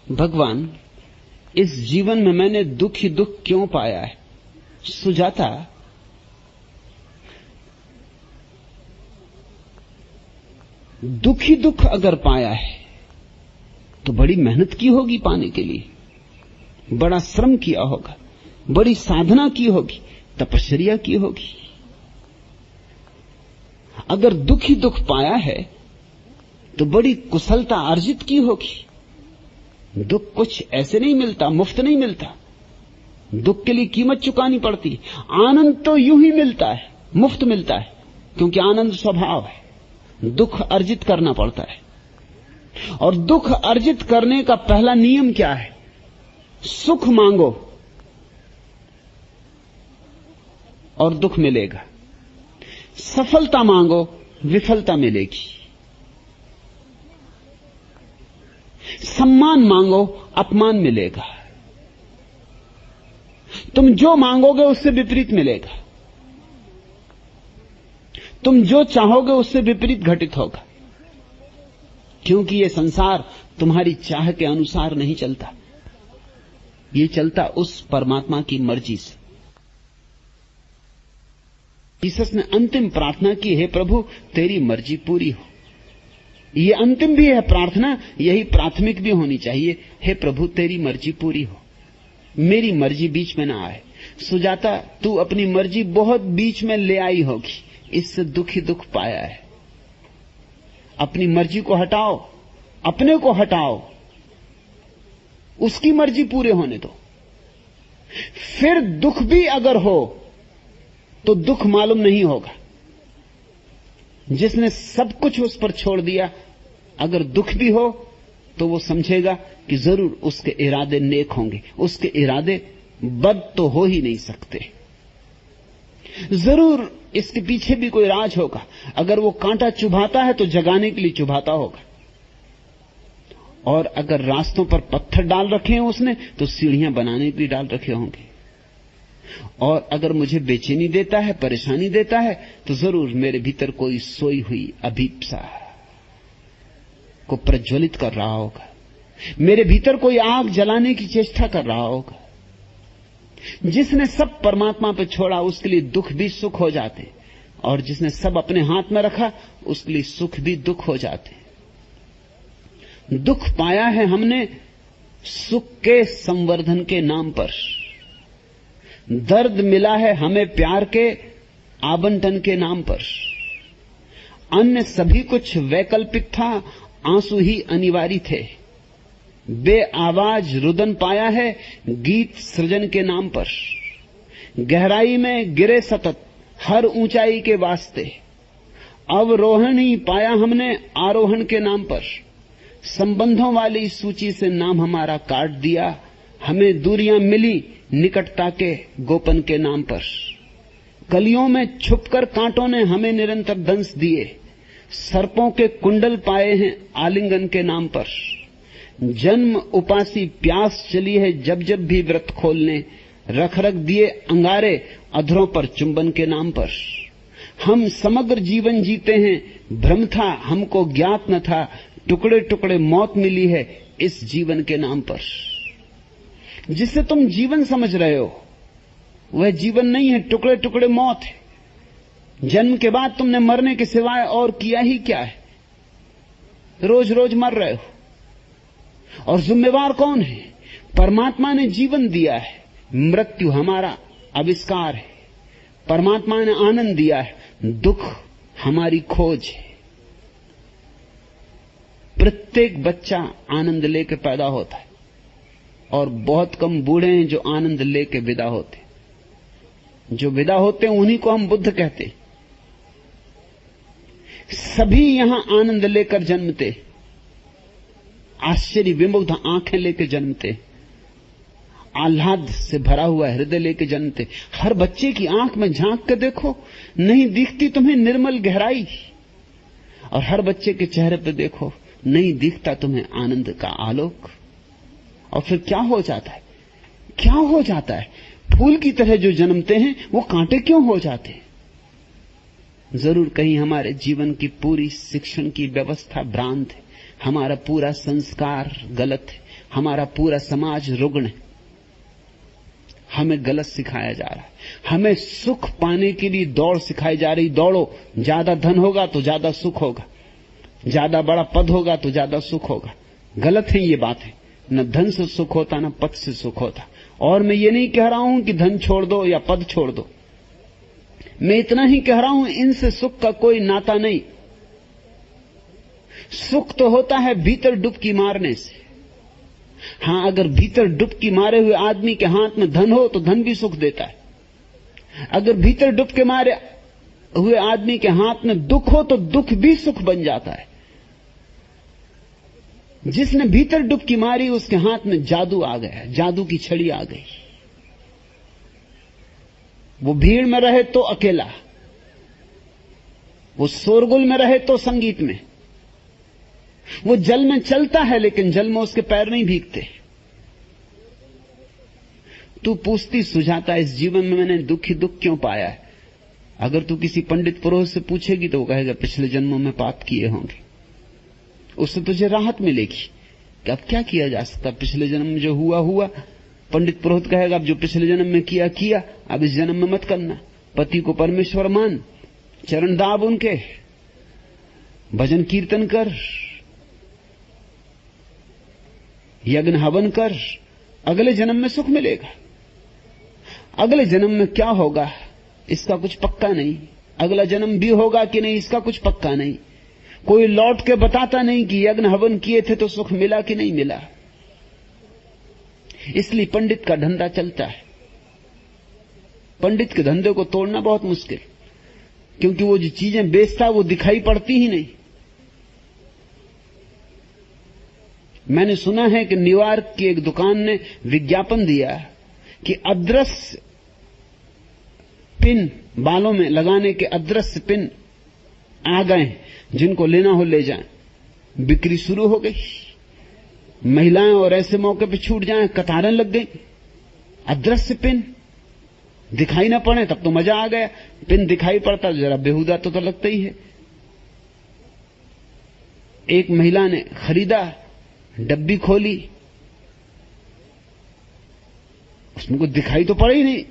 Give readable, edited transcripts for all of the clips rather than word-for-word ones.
भगवान, इस जीवन में मैंने दुख ही दुख क्यों पाया है? सुजाता, दुख ही दुख अगर पाया है तो बड़ी मेहनत की होगी पाने के लिए, बड़ा श्रम किया होगा, बड़ी साधना की होगी, तपस्या की होगी। अगर दुख ही दुख पाया है तो बड़ी कुशलता अर्जित की होगी। दुख कुछ ऐसे नहीं मिलता, मुफ्त नहीं मिलता, दुख के लिए कीमत चुकानी पड़ती है। आनंद तो यूं ही मिलता है, मुफ्त मिलता है, क्योंकि आनंद स्वभाव है। दुख अर्जित करना पड़ता है, और दुख अर्जित करने का पहला नियम क्या है? सुख मांगो और दुख मिलेगा, सफलता मांगो विफलता मिलेगी, सम्मान मांगो अपमान मिलेगा, तुम जो मांगोगे उससे विपरीत मिलेगा, तुम जो चाहोगे उससे विपरीत घटित होगा, क्योंकि यह संसार तुम्हारी चाह के अनुसार नहीं चलता, ये चलता उस परमात्मा की मर्जी से। ईसस ने अंतिम प्रार्थना की, हे प्रभु तेरी मर्जी पूरी हो। ये अंतिम भी है प्रार्थना, यही प्राथमिक भी होनी चाहिए। हे प्रभु तेरी मर्जी पूरी हो, मेरी मर्जी बीच में ना आए। सुजाता, तू अपनी मर्जी बहुत बीच में ले आई होगी, इससे दुख ही दुख पाया है। अपनी मर्जी को हटाओ, अपने को हटाओ, उसकी मर्जी पूरे होने दो। फिर दुख भी अगर हो तो दुख मालूम नहीं होगा। जिसने सब कुछ उस पर छोड़ दिया, अगर दुख भी हो तो वो समझेगा कि जरूर उसके इरादे नेक होंगे, उसके इरादे बद तो हो ही नहीं सकते, जरूर इसके पीछे भी कोई राज होगा। अगर वो कांटा चुभाता है तो जगाने के लिए चुभाता होगा, और अगर रास्तों पर पत्थर डाल रखे हैं उसने तो सीढ़ियां बनाने के लिए डाल रखे होंगे। और अगर मुझे बेचैनी देता है, परेशानी देता है, तो जरूर मेरे भीतर कोई सोई हुई अभीप्सा को प्रज्वलित कर रहा होगा, मेरे भीतर कोई आग जलाने की चेष्टा कर रहा होगा। जिसने सब परमात्मा पे छोड़ा उसके लिए दुख भी सुख हो जाते, और जिसने सब अपने हाथ में रखा उसके लिए सुख भी दुख हो जाते। दुख पाया है हमने सुख के संवर्धन के नाम पर, दर्द मिला है हमें प्यार के आवंटन के नाम पर। अन्य सभी कुछ वैकल्पिक था, आंसू ही अनिवार्य थे। बेआवाज रुदन पाया है गीत सृजन के नाम पर। गहराई में गिरे सतत हर ऊंचाई के वास्ते, अवरोहण ही पाया हमने आरोहण के नाम पर। संबंधों वाली सूची से नाम हमारा काट दिया, हमें दूरियां मिली निकटता के गोपन के नाम पर। कलियों में छुपकर कांटों ने हमें निरंतर दंश दिए, सर्पों के कुंडल पाए हैं आलिंगन के नाम पर। जन्म उपासी प्यास चली है जब जब भी व्रत खोलने, रख रख दिए अंगारे अधरों पर चुंबन के नाम पर। हम समग्र जीवन जीते हैं, भ्रम था हमको ज्ञात न था, टुकड़े टुकड़े मौत मिली है इस जीवन के नाम पर। जिसे तुम जीवन समझ रहे हो वह जीवन नहीं है, टुकड़े टुकड़े मौत है। जन्म के बाद तुमने मरने के सिवाय और किया ही क्या है? रोज रोज मर रहे हो, और जिम्मेवार कौन है? परमात्मा ने जीवन दिया है, मृत्यु हमारा आविष्कार है। परमात्मा ने आनंद दिया है, दुख हमारी खोज है। प्रत्येक बच्चा आनंद लेके पैदा होता है, और बहुत कम बूढ़े हैं जो आनंद लेके विदा होते। जो विदा होते हैं उन्हीं को हम बुद्ध कहते। सभी यहां आनंद लेकर जन्मते, आश्चर्य विमुग्ध आंखें लेके जन्मते, आह्लाद से भरा हुआ हृदय लेके जन्मते। हर बच्चे की आंख में झांक कर देखो, नहीं दिखती तुम्हें निर्मल गहराई, और हर बच्चे के चेहरे पर देखो, नहीं दिखता तुम्हें आनंद का आलोक। और फिर क्या हो जाता है? क्या हो जाता है? फूल की तरह जो जन्मते हैं वो कांटे क्यों हो जाते हैं? जरूर कहीं हमारे जीवन की पूरी शिक्षण की व्यवस्था भ्रांत है, हमारा पूरा संस्कार गलत है, हमारा पूरा समाज रुग्ण है। हमें गलत सिखाया जा रहा है। हमें सुख पाने के लिए दौड़ सिखाई जा रही। दौड़ो, ज्यादा धन होगा तो ज्यादा सुख होगा, ज्यादा बड़ा पद होगा तो ज्यादा सुख होगा। गलत है ये बातें। न धन से सुख होता, न पद से सुख होता। और मैं ये नहीं कह रहा हूं कि धन छोड़ दो या पद छोड़ दो। मैं इतना ही कह रहा हूं, इनसे सुख का कोई नाता नहीं। सुख तो होता है भीतर डुबकी मारने से। हां, अगर भीतर डुबकी मारे हुए आदमी के हाथ में धन हो तो धन भी सुख देता है। अगर भीतर डुबके मारे हुए आदमी के हाथ में दुख हो तो दुख भी सुख बन जाता है। जिसने भीतर डुबकी मारी उसके हाथ में जादू आ गया, जादू की छड़ी आ गई। वो भीड़ में रहे तो अकेला, वो शोरगुल में रहे तो संगीत में, वो जल में चलता है लेकिन जल में उसके पैर नहीं भीगते। तू पूछती सुझाता, इस जीवन में मैंने दुख ही दुख क्यों पाया है? अगर तू किसी पंडित पुरोहित से पूछेगी तो वो कहेगा पिछले जन्मों में पाप किए होंगे, उससे तुझे राहत मिलेगी कि अब क्या किया जा सकता, पिछले जन्म में जो हुआ हुआ। पंडित पुरोहित कहेगा अब जो पिछले जन्म में किया किया, अब इस जन्म में मत करना। पति को परमेश्वर मान, चरण दाब उनके, भजन कीर्तन कर, यज्ञ हवन कर, अगले जन्म में सुख मिलेगा। अगले जन्म में क्या होगा इसका कुछ पक्का नहीं। अगला जन्म भी होगा कि नहीं इसका कुछ पक्का नहीं। कोई लौट के बताता नहीं कि यज्ञ हवन किए थे तो सुख मिला कि नहीं मिला। इसलिए पंडित का धंधा चलता है। पंडित के धंधे को तोड़ना बहुत मुश्किल, क्योंकि वो जो चीजें बेचता वो दिखाई पड़ती ही नहीं। मैंने सुना है कि न्यूयॉर्क की एक दुकान ने विज्ञापन दिया कि अदृश्य पिन, बालों में लगाने के अदृश्य पिन आ गए, जिनको लेना हो ले जाएं। बिक्री शुरू हो गई। महिलाएं और ऐसे मौके पे छूट जाएं, कतारें लग गई। अदृश्य पिन दिखाई ना पड़े तब तो मजा आ गया, पिन दिखाई पड़ता जरा बेहुदा तो लगता ही है। एक महिला ने खरीदा, डब्बी खोली, उसमें कुछ दिखाई तो पड़े ही नहीं।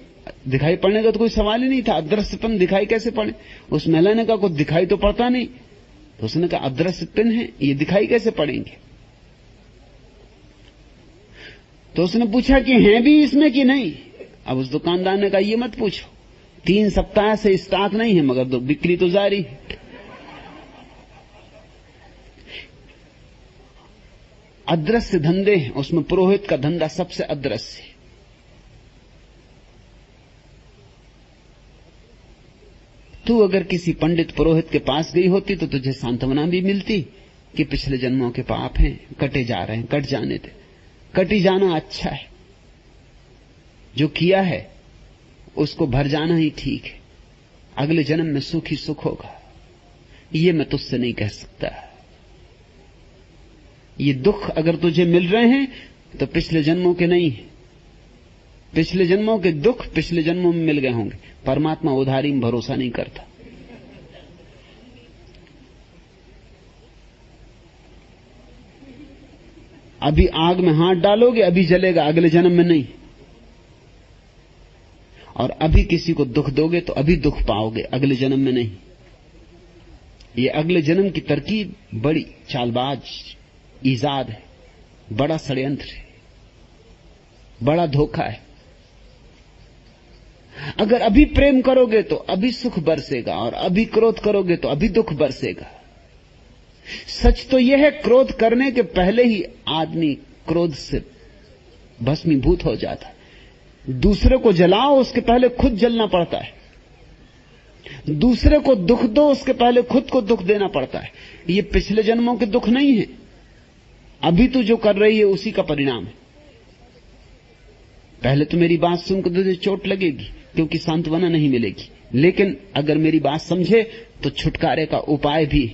दिखाई पड़ने का तो कोई सवाल ही नहीं था। अदृश्यपन दिखाई कैसे पड़े? उस महिला ने कहा कुछ दिखाई तो पड़ता नहीं। तो उसने कहा अदृश्यपन है, ये दिखाई कैसे पड़ेंगे? तो उसने पूछा कि हैं भी इसमें कि नहीं? अब उस दुकानदार ने कहा ये मत पूछो, 3 सप्ताह से स्टॉक नहीं है, मगर बिक्री तो जारी है। अदृश्य धंधे हैं, उसमें पुरोहित का धंधा सबसे अदृश्य है। तू अगर किसी पंडित पुरोहित के पास गई होती तो तुझे सांत्वना भी मिलती कि पिछले जन्मों के पाप हैं, कटे जा रहे हैं, कट जाने दे। कटी जाना अच्छा है, जो किया है उसको भर जाना ही ठीक है। अगले जन्म में सुख ही सुख होगा, ये मैं तुझसे नहीं कह सकता। ये दुख अगर तुझे मिल रहे हैं तो पिछले जन्मों के नहीं है। पिछले जन्मों के दुख पिछले जन्मों में मिल गए होंगे। परमात्मा उधारी में भरोसा नहीं करता। अभी आग में हाथ डालोगे अभी जलेगा, अगले जन्म में नहीं। और अभी किसी को दुख दोगे तो अभी दुख पाओगे, अगले जन्म में नहीं। ये अगले जन्म की तरकीब बड़ी चालबाज ईजाद है, बड़ा षड्यंत्र है, बड़ा धोखा है। अगर अभी प्रेम करोगे तो अभी सुख बरसेगा, और अभी क्रोध करोगे तो अभी दुख बरसेगा। सच तो यह है, क्रोध करने के पहले ही आदमी क्रोध से भस्मीभूत हो जाता है। दूसरे को जलाओ उसके पहले खुद जलना पड़ता है। दूसरे को दुख दो उसके पहले खुद को दुख देना पड़ता है। ये पिछले जन्मों के दुख नहीं है, अभी तू जो कर रही है उसी का परिणाम है। पहले तो मेरी बात सुनकर तुझे चोट लगेगी क्योंकि सांत्वना नहीं मिलेगी, लेकिन अगर मेरी बात समझे तो छुटकारे का उपाय भी,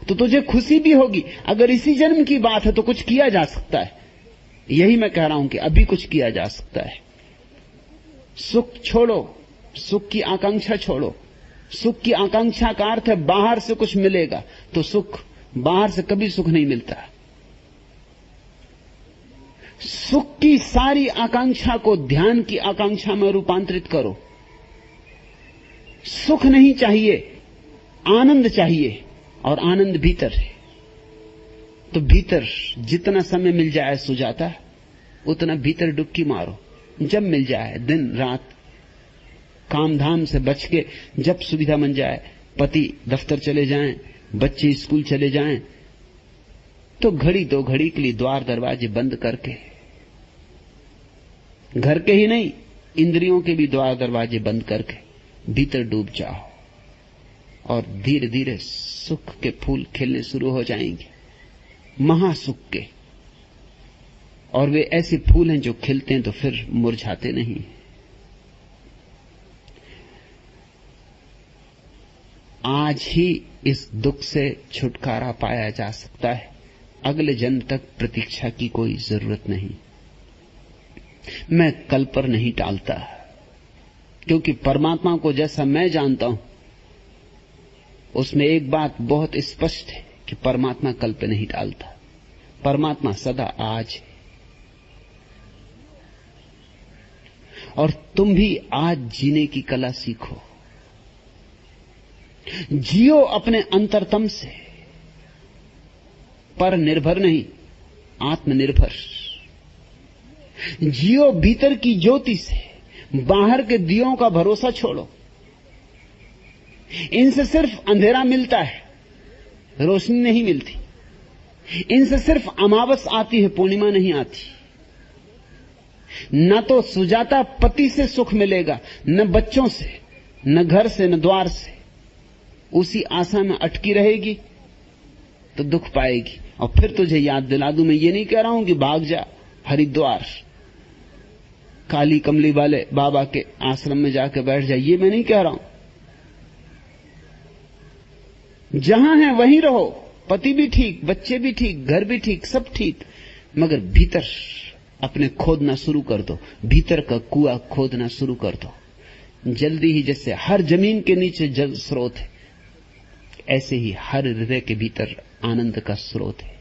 तो तुझे खुशी भी होगी। अगर इसी जन्म की बात है तो कुछ किया जा सकता है। यही मैं कह रहा हूं कि अभी कुछ किया जा सकता है। सुख छोड़ो, सुख की आकांक्षा छोड़ो। सुख की आकांक्षा का अर्थ है बाहर से कुछ मिलेगा तो सुख, बाहर से कभी सुख नहीं मिलता। सुख की सारी आकांक्षा को ध्यान की आकांक्षा में रूपांतरित करो। सुख नहीं चाहिए, आनंद चाहिए, और आनंद भीतर है। तो भीतर जितना समय मिल जाए सुजाता, उतना भीतर डुबकी मारो। जब मिल जाए, दिन रात काम धाम से बच के, जब सुविधा बन जाए, पति दफ्तर चले जाएं, बच्चे स्कूल चले जाएं, तो घड़ी दो घड़ी के लिए द्वार दरवाजे बंद करके, घर के ही नहीं इंद्रियों के भी द्वार दरवाजे बंद करके भीतर डूब जाओ, और धीरे धीरे सुख के फूल खिलने शुरू हो जाएंगे, महासुख के। और वे ऐसे फूल हैं जो खिलते हैं तो फिर मुरझाते नहीं। आज ही इस दुख से छुटकारा पाया जा सकता है, अगले जन्म तक प्रतीक्षा की कोई जरूरत नहीं। मैं कल पर नहीं टालता, क्योंकि परमात्मा को जैसा मैं जानता हूं, उसमें एक बात बहुत स्पष्ट है कि परमात्मा कल पे नहीं टालता। परमात्मा सदा आज है। और तुम भी आज जीने की कला सीखो। जियो अपने अंतरतम से, पर निर्भर नहीं, आत्मनिर्भर। जियो भीतर की ज्योति से, बाहर के दियों का भरोसा छोड़ो। इनसे सिर्फ अंधेरा मिलता है, रोशनी नहीं मिलती। इनसे सिर्फ अमावस आती है, पूर्णिमा नहीं आती। न तो सुजाता पति से सुख मिलेगा, न बच्चों से, न घर से, न द्वार से। उसी आशा में अटकी रहेगी तो दुख पाएगी। और फिर तुझे याद दिला दूं, मैं ये नहीं कह रहा हूं कि भाग जा हरिद्वार, काली कमली वाले बाबा के आश्रम में जाकर बैठ जा, ये मैं नहीं कह रहा हूं। जहां है वहीं रहो, पति भी ठीक, बच्चे भी ठीक, घर भी ठीक, सब ठीक, मगर भीतर अपने खोदना शुरू कर दो, भीतर का कुआं खोदना शुरू कर दो। जल्दी ही जैसे हर जमीन के नीचे जल स्रोत है, ऐसे ही हर हृदय के भीतर आनंद का स्रोत है।